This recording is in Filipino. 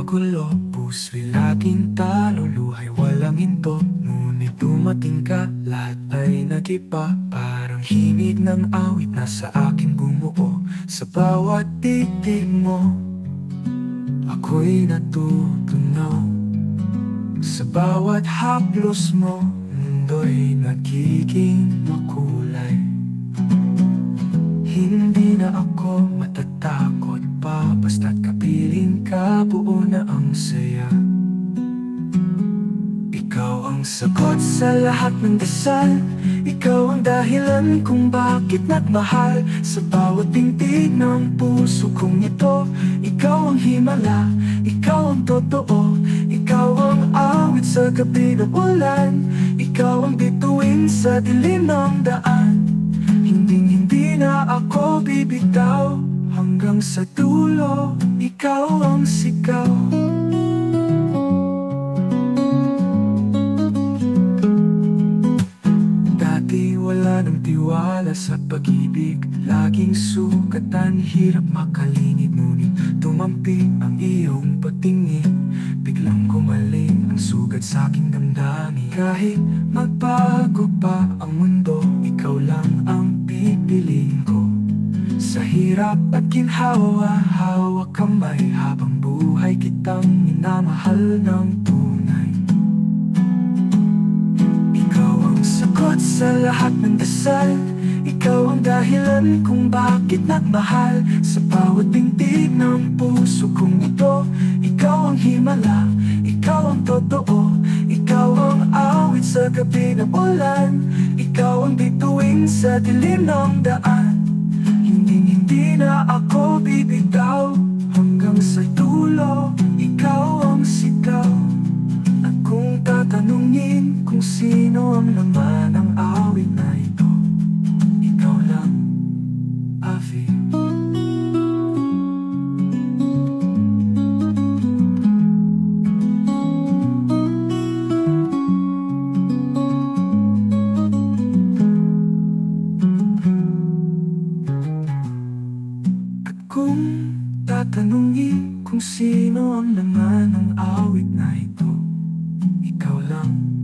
magulo, puso'y laging talo, luhay walang hinto. Ngunit dumating ka, lahat ay nag-iba. Parang himig ng awit na sa akin bumuo. Sa bawat titig mo, ako'y natutunaw. Sa bawat haplos mo, mundo'y nagiging makulay. Hindi na ako matatakot pa, basta't kapiling ka, buo na ang saya. Ikaw ang sagot sa lahat ng dasal, ikaw ang dahilan kung bakit nagmahal. Sa bawat tingtig ng puso kong ito, ikaw ang himala, ikaw ang totoo. Ikaw ang awit sa gabi ng ulan, ikaw ang bituin sa dilim ng daan. Hindi na ako bibitaw, hanggang sa dulo, ikaw ang sigaw. Dati wala nang tiwala sa pag-ibig, laging sukatan, hirap makalingid. Ngunit tumampi ang iyong pagtingin, biglang gumaling ang sugat sa aking damdamin. Kahit magbago pa ang mundo, ikaw lang ang pipiliin ko. Sa hirap at ginhawa, hawak kamay, habang buhay kitang minamahal ng tunay. Ikaw ang sagot sa lahat ng dasal, ikaw ang dahilan kung bakit nagmahal. Sa bawat tingtig ng puso kong ito, ikaw ang himala, ikaw ang totoo. Ikaw ang awit sa gabi ng ulan, ikaw ang bituin sa dilim ng daan. Hindi na ako bibitaw, hanggang sa dulo, ikaw ang sigaw. At kung tatanungin kung sino ang laman ng awit na ito, ikaw lang, Avi. Kung tatanungin kung sino ang laman ng awit na ito, ikaw lang.